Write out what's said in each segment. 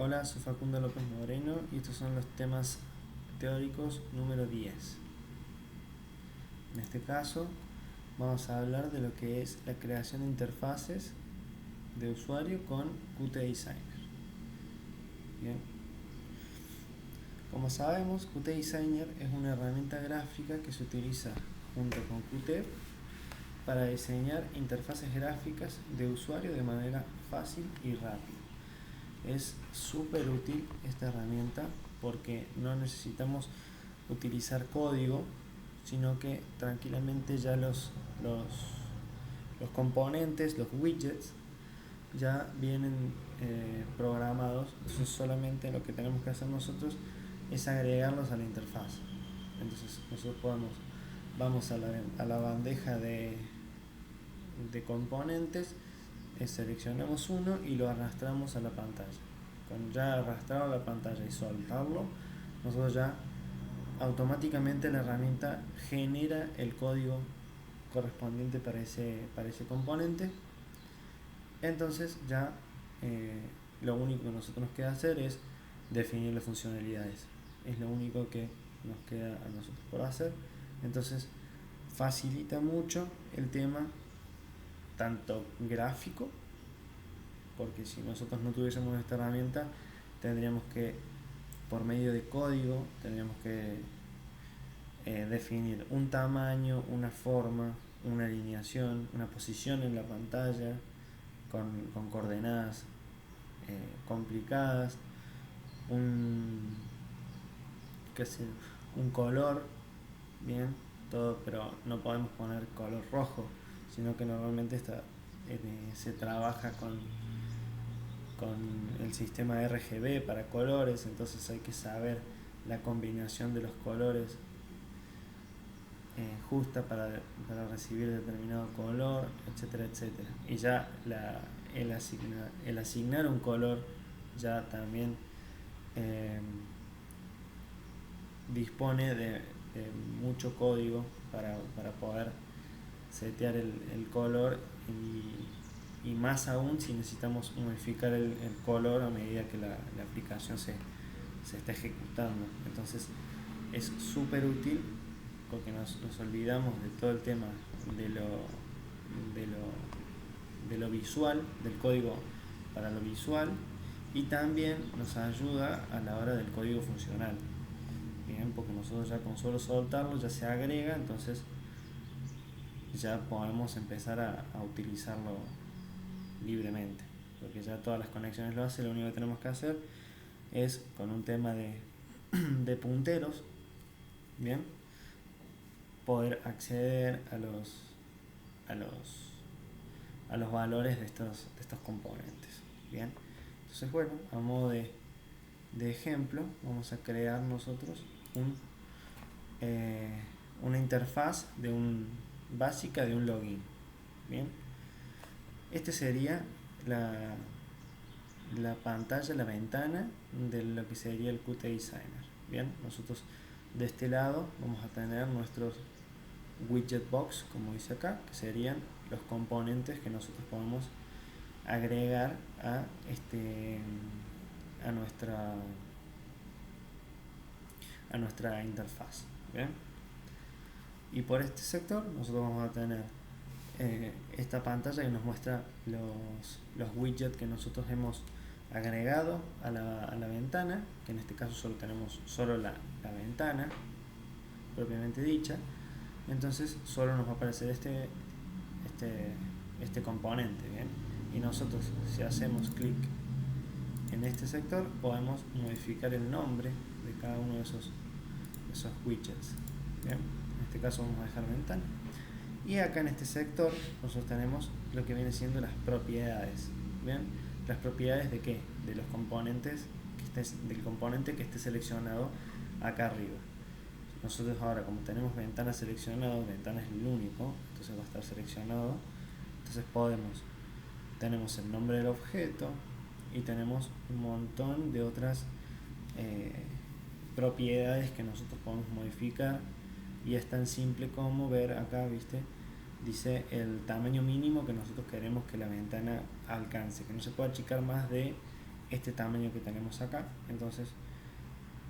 Hola, soy Facundo López Moreno y estos son los temas teóricos número 10. En este caso vamos a hablar de lo que es la creación de interfaces de usuario con Qt Designer. Bien. Como sabemos, Qt Designer es una herramienta gráfica que se utiliza junto con Qt para diseñar interfaces gráficas de usuario de manera fácil y rápida. Es súper útil esta herramienta porque no necesitamos utilizar código, sino que tranquilamente ya los componentes, los widgets, ya vienen programados. Entonces solamente lo que tenemos que hacer nosotros es agregarlos a la interfaz. Entonces nosotros vamos a la bandeja de componentes, seleccionamos uno y lo arrastramos a la pantalla. Con ya arrastrado a la pantalla y soltarlo, nosotros ya automáticamente la herramienta genera el código correspondiente para ese componente. Entonces ya lo único que nosotros nos queda hacer es definir las funcionalidades. Es lo único que nos queda a nosotros por hacer. Entonces facilita mucho el tema tanto gráfico, porque si nosotros no tuviésemos esta herramienta tendríamos que, por medio de código, tendríamos que definir un tamaño, una forma, una alineación, una posición en la pantalla con coordenadas complicadas, un color, bien, todo, pero no podemos poner color rojo, sino que normalmente se trabaja con el sistema RGB para colores. Entonces hay que saber la combinación de los colores justa para recibir determinado color, etcétera, etcétera. Y ya el asignar un color ya también dispone de mucho código para poder setear el color, y más aún si necesitamos modificar el color a medida que la aplicación se está ejecutando. Entonces es súper útil porque nos olvidamos de todo el tema de lo visual, del código para lo visual, y también nos ayuda a la hora del código funcional. Bien, porque nosotros ya con solo soltarlo ya se agrega, entonces ya podemos empezar a utilizarlo libremente, porque ya todas las conexiones lo hace. Lo único que tenemos que hacer es, con un tema de punteros, bien, poder acceder a los valores de estos componentes. Bien, entonces bueno, a modo de ejemplo vamos a crear nosotros una interfaz básica de un login. Bien, este sería la pantalla, la ventana de lo que sería el Qt Designer. Bien, nosotros de este lado vamos a tener nuestros widget box, como dice acá, que serían los componentes que nosotros podemos agregar a nuestra interfaz. Bien, y por este sector nosotros vamos a tener esta pantalla que nos muestra los widgets que nosotros hemos agregado a la ventana, que en este caso solo tenemos la ventana propiamente dicha. Entonces solo nos va a aparecer este componente. Bien, y nosotros, si hacemos clic en este sector, podemos modificar el nombre de cada uno de esos widgets. Bien, en este caso vamos a dejar ventana. Y acá en este sector nosotros tenemos lo que viene siendo las propiedades. Bien, las propiedades de qué, de los componentes del componente que esté seleccionado acá arriba. Nosotros ahora, como tenemos ventana seleccionado, ventana es el único, entonces va a estar seleccionado. Entonces tenemos el nombre del objeto y tenemos un montón de otras propiedades que nosotros podemos modificar. Y es tan simple como ver acá, ¿viste? Dice el tamaño mínimo que nosotros queremos que la ventana alcance, que no se puede achicar más de este tamaño que tenemos acá. Entonces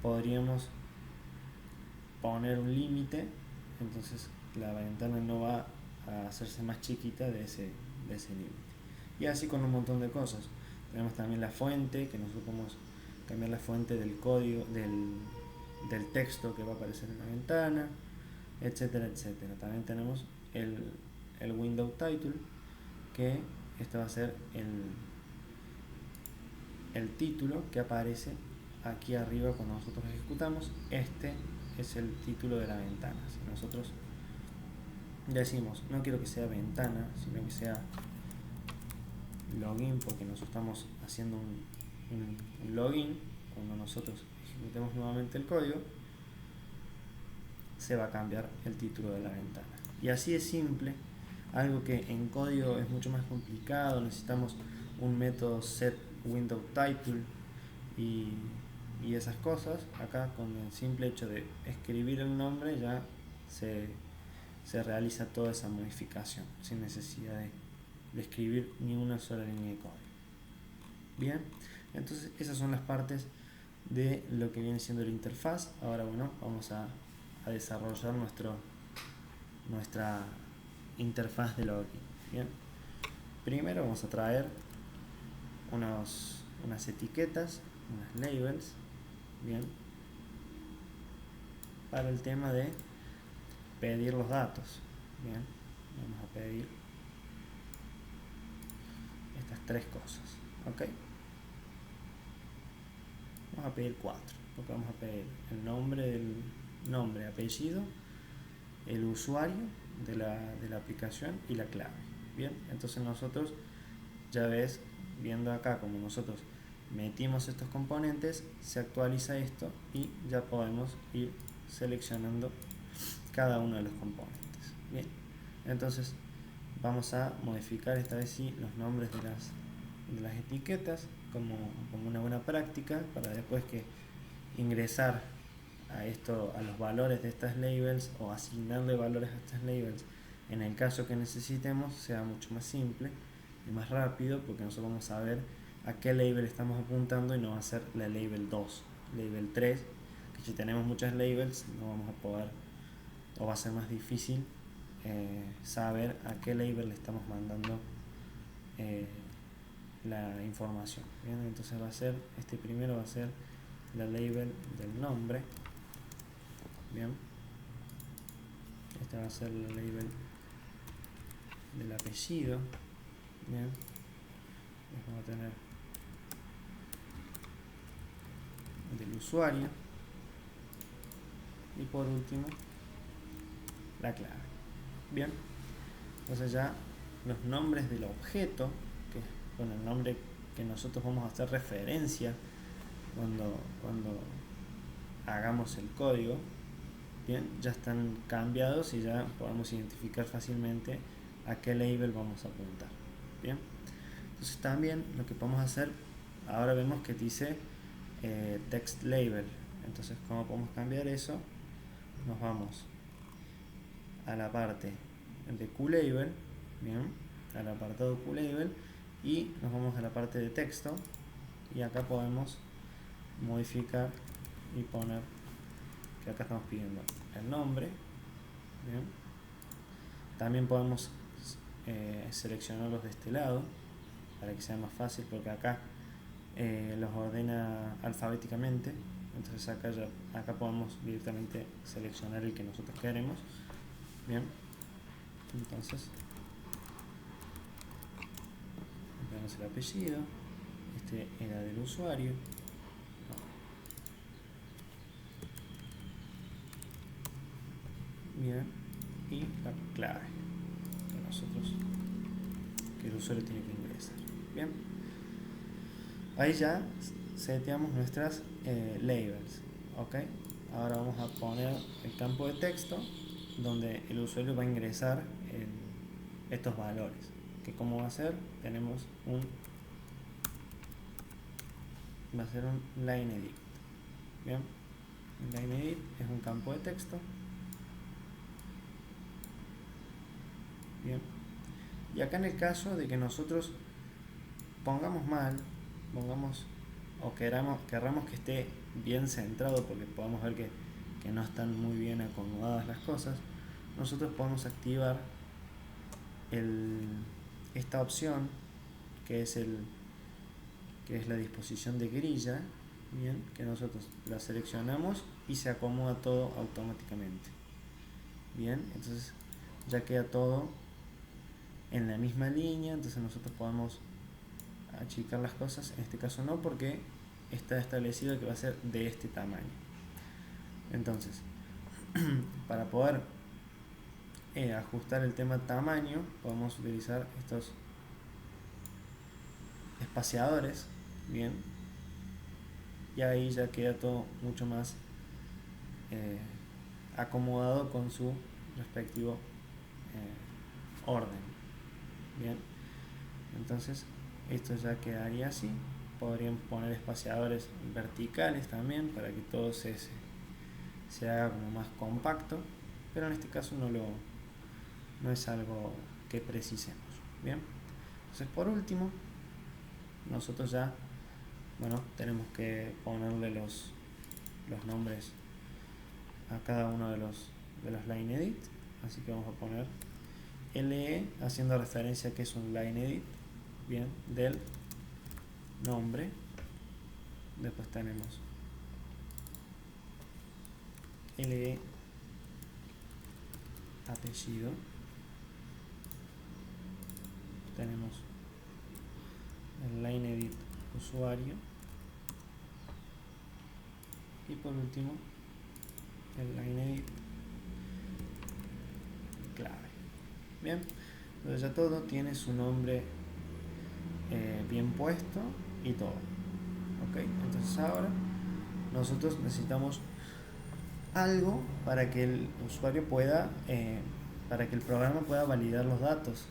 podríamos poner un límite, entonces la ventana no va a hacerse más chiquita de ese límite. Y así con un montón de cosas. Tenemos también la fuente, que nosotros podemos cambiar la fuente del código, del texto que va a aparecer en la ventana, etcétera, etcétera. También tenemos el window title, que esto va a ser el título que aparece aquí arriba cuando nosotros ejecutamos. Este es el título de la ventana. Si nosotros decimos no quiero que sea ventana, sino que sea login, porque nosotros estamos haciendo un login, cuando nosotros ejecutemos nuevamente el código se va a cambiar el título de la ventana. Y así es simple. Algo que en código es mucho más complicado, necesitamos un método set window title y esas cosas. Acá con el simple hecho de escribir el nombre ya se realiza toda esa modificación sin necesidad de escribir ni una sola línea de código. Bien, entonces esas son las partes de lo que viene siendo la interfaz. Ahora bueno, vamos a desarrollar nuestra interfaz de login. Bien, primero vamos a traer unas etiquetas, unas labels, bien, para el tema de pedir los datos. Bien, vamos a pedir estas tres cosas, ok. Vamos a pedir 4, porque vamos a pedir el nombre, apellido, el usuario de la aplicación y la clave. Bien, entonces nosotros, ya ves, viendo acá como nosotros metimos estos componentes, se actualiza esto y ya podemos ir seleccionando cada uno de los componentes. Bien, entonces vamos a modificar esta vez sí los nombres de las etiquetas como una buena práctica, para después que ingresar a los valores de estas labels o asignarle valores a estas labels en el caso que necesitemos sea mucho más simple y más rápido, porque nosotros vamos a ver a qué label estamos apuntando y no va a ser la label 2, label 3, que si tenemos muchas labels no vamos a poder, o va a ser más difícil saber a qué label le estamos mandando la información. Bien, entonces primero va a ser la label del nombre. Bien, este va a ser la label del apellido. Bien, vamos a tener del usuario y por último la clave. Bien, entonces ya los nombres del objeto, que es con el nombre que nosotros vamos a hacer referencia cuando hagamos el código, bien, ya están cambiados y ya podemos identificar fácilmente a qué label vamos a apuntar. Bien, entonces también lo que podemos hacer, ahora vemos que dice text label. Entonces, ¿cómo podemos cambiar eso? Nos vamos a la parte de QLabel, bien, al apartado QLabel, y nos vamos a la parte de texto, y acá podemos modificar y poner que acá estamos pidiendo el nombre. Bien, también podemos seleccionarlos de este lado para que sea más fácil, porque acá los ordena alfabéticamente. Entonces acá podemos directamente seleccionar el que nosotros queremos. Bien, entonces vemos el apellido, este era del usuario, bien, y la clave que el usuario tiene que ingresar. Bien, ahí ya seteamos nuestras labels, ok. Ahora vamos a poner el campo de texto donde el usuario va a ingresar estos valores, que como va a ser, tenemos va a ser un line edit. Bien, line edit es un campo de texto. Bien, y acá en el caso de que nosotros pongamos o querramos que esté bien centrado, porque podemos ver que no están muy bien acomodadas las cosas, nosotros podemos activar esta opción que es la disposición de grilla, bien, que nosotros la seleccionamos y se acomoda todo automáticamente. Bien, entonces ya queda todo en la misma línea, entonces nosotros podemos achicar las cosas. En este caso no, porque está establecido que va a ser de este tamaño. Entonces, para poder ajustar el tema tamaño, podemos utilizar estos espaciadores, bien, y ahí ya queda todo mucho más acomodado con su respectivo orden. Bien, entonces esto ya quedaría así. Podrían poner espaciadores verticales también para que todo se haga como más compacto, pero en este caso no es algo que precisemos. Bien, entonces por último nosotros ya tenemos que ponerle los nombres a cada uno de los line edit, así que vamos a poner LE haciendo referencia a que es un line edit, bien, del nombre. Después tenemos LE apellido, tenemos el line edit usuario y por último el line edit clave. Bien, entonces ya todo tiene su nombre bien puesto y todo. Ok, entonces ahora nosotros necesitamos algo para que el usuario pueda, para que el programa pueda validar los datos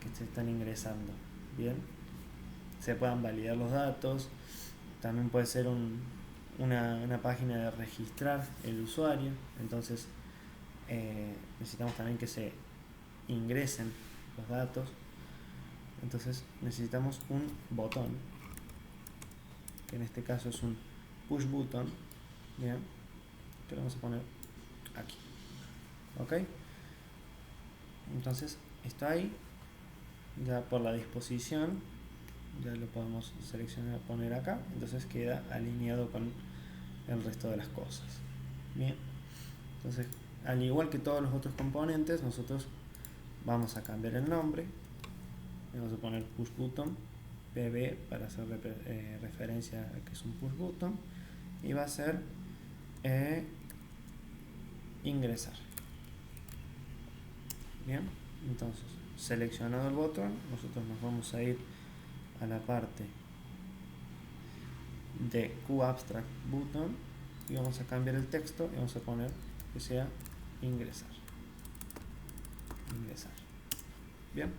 que se están ingresando. Bien, se puedan validar los datos. También puede ser una página de registrar el usuario. Entonces necesitamos también que se ingresen los datos. Entonces necesitamos un botón, que en este caso es un push button, bien, que lo vamos a poner aquí. Ok, entonces está ahí, ya por la disposición ya lo podemos seleccionar, poner acá, entonces queda alineado con el resto de las cosas. Bien, entonces al igual que todos los otros componentes, nosotros vamos a cambiar el nombre, vamos a poner push button pb para hacer referencia a que es un push button, y va a ser ingresar. Bien, entonces seleccionado el botón, nosotros nos vamos a ir a la parte de QAbstract button y vamos a cambiar el texto y vamos a poner que sea ingresar. Bien,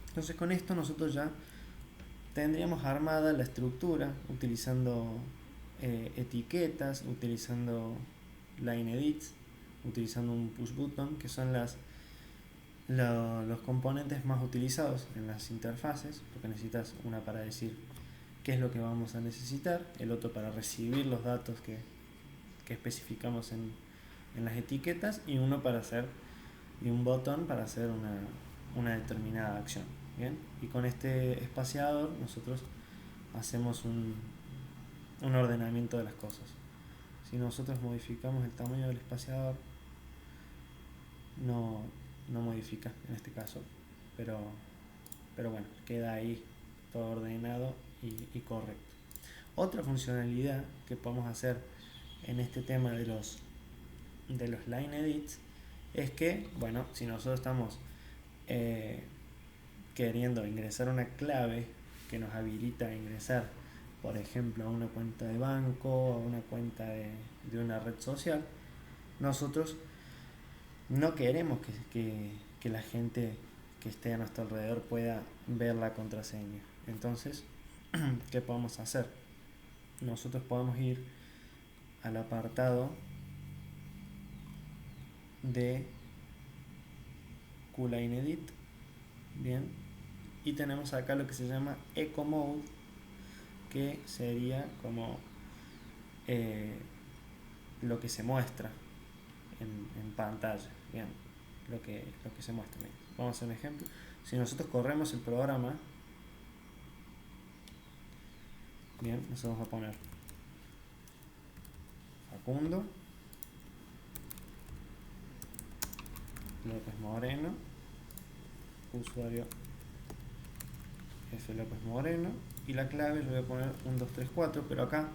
entonces con esto nosotros ya tendríamos armada la estructura utilizando etiquetas, utilizando line edits, utilizando un push button, que son los componentes más utilizados en las interfaces, porque necesitas una para decir qué es lo que vamos a necesitar, el otro para recibir los datos que especificamos en las etiquetas, y uno para hacer, y un botón para hacer una determinada acción. Bien, y con este espaciador nosotros hacemos un ordenamiento de las cosas. Si nosotros modificamos el tamaño del espaciador, no modifica en este caso, pero bueno, queda ahí todo ordenado y correcto. Otra funcionalidad que podemos hacer en este tema de los line edits es que, si nosotros estamos queriendo ingresar una clave que nos habilita a ingresar, por ejemplo, a una cuenta de banco, a una cuenta de una red social, nosotros no queremos que la gente que esté a nuestro alrededor pueda ver la contraseña. Entonces, ¿qué podemos hacer? Nosotros podemos ir al apartado de QLine Edit, bien, y tenemos acá lo que se llama Eco Mode, que sería como lo que se muestra en pantalla. Bien, lo que se muestra. Bien. Vamos a hacer un ejemplo. Si nosotros corremos el programa, bien, nosotros vamos a poner Facundo López Moreno, usuario F. López Moreno, y la clave yo voy a poner 1, 2, 3, 4, pero acá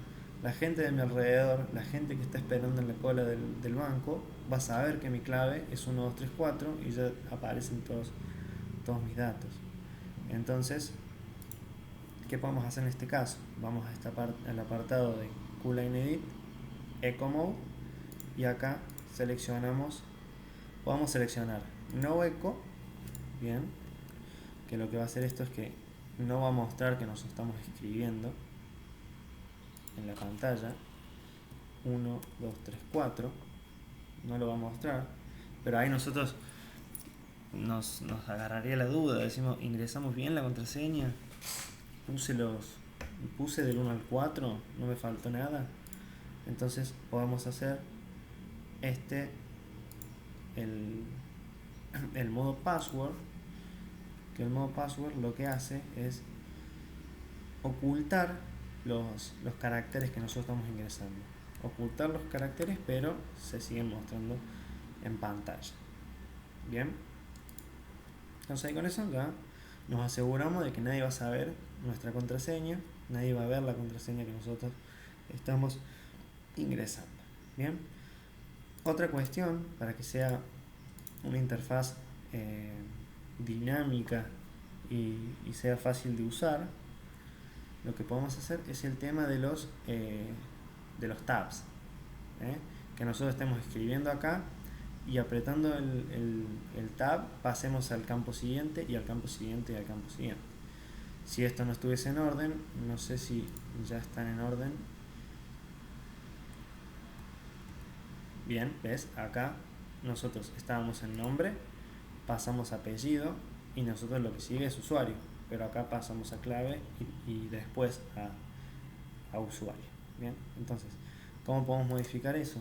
la gente de mi alrededor, la gente que está esperando en la cola del banco, va a saber que mi clave es 1, 2, 3, 4 y ya aparecen todos mis datos. Entonces, ¿qué podemos hacer en este caso? Vamos a esta parte, al apartado de QLine Edit, Eco Mode, y acá podemos seleccionar No Eco, bien, que lo que va a hacer esto es que no va a mostrar que nos estamos escribiendo en la pantalla 1, 2, 3, 4, no lo va a mostrar, pero ahí nosotros nos agarraría la duda, decimos, ¿ingresamos bien la contraseña? Puse del 1 al 4, no me faltó nada. Entonces podemos hacer el modo password, que el modo password lo que hace es ocultar los caracteres que nosotros estamos ingresando, ocultar los caracteres, pero se siguen mostrando en pantalla. Bien, entonces ahí con eso ya nos aseguramos de que nadie va a saber nuestra contraseña, nadie va a ver la contraseña que nosotros estamos ingresando. Bien, otra cuestión para que sea una interfaz dinámica y sea fácil de usar, lo que podemos hacer es el tema de los tabs, que nosotros estemos escribiendo acá y apretando el tab pasemos al campo siguiente y al campo siguiente y al campo siguiente. Si esto no estuviese en orden, no sé si ya están en orden. Bien, ves, acá nosotros estábamos en nombre, pasamos a apellido y nosotros lo que sigue es usuario, pero acá pasamos a clave y después a usuario. Bien, entonces, ¿cómo podemos modificar eso?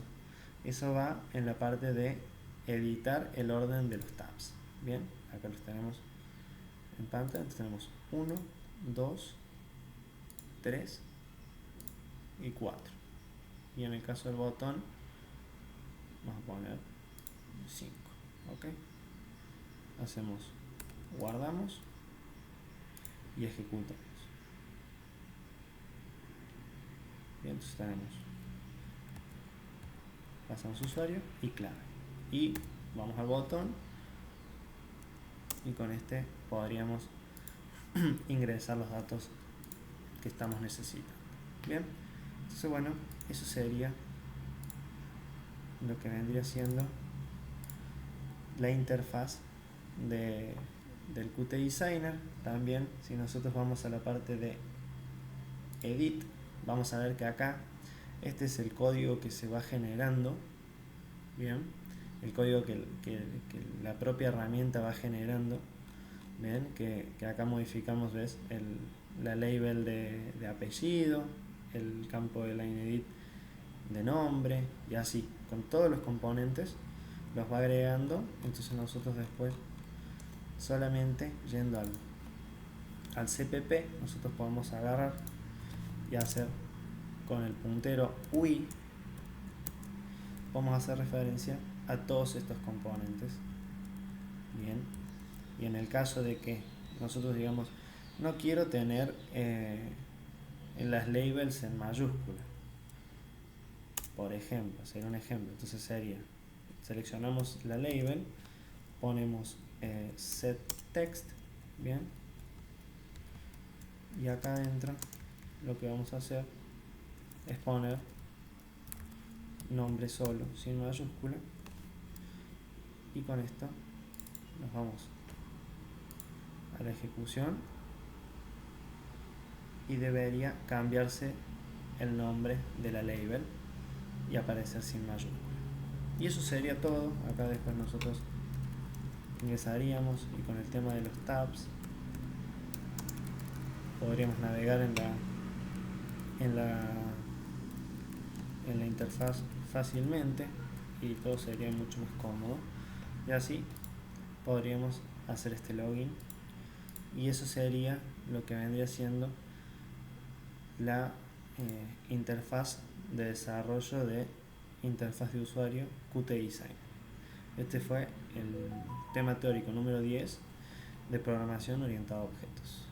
Eso va en la parte de editar el orden de los tabs. Bien, acá los tenemos en pantalla. Entonces tenemos 1, 2, 3 y 4. Y en el caso del botón vamos a poner 5. Ok, hacemos, guardamos y ejecutamos. Bien, entonces tenemos, pasamos usuario y clave, y vamos al botón y con este podríamos ingresar los datos que estamos necesitando. Bien, entonces bueno, eso sería lo que vendría siendo la interfaz del Qt Designer. También, si nosotros vamos a la parte de Edit, vamos a ver que acá este es el código que se va generando. Bien, el código que la propia herramienta va generando. Bien, que acá modificamos, ves, la label de apellido, el campo de line edit de nombre, y así con todos los componentes los va agregando. Entonces nosotros después, solamente yendo al CPP, nosotros podemos agarrar y hacer con el puntero UI, vamos a hacer referencia a todos estos componentes. Bien, y en el caso de que nosotros digamos, no quiero tener en las labels en mayúscula, por ejemplo, sería un ejemplo, entonces sería, seleccionamos la label, ponemos set text, bien, y acá adentro lo que vamos a hacer es poner nombre solo, sin mayúscula, y con esto nos vamos a la ejecución y debería cambiarse el nombre de la label y aparecer sin mayúscula. Y eso sería todo. Acá después nosotros ingresaríamos y con el tema de los tabs podríamos navegar en la, en la interfaz fácilmente y todo sería mucho más cómodo. Y así podríamos hacer este login, y eso sería lo que vendría siendo la interfaz de desarrollo de interfaz de usuario Qt Design. Este fue el tema teórico número 10 de programación orientada a objetos.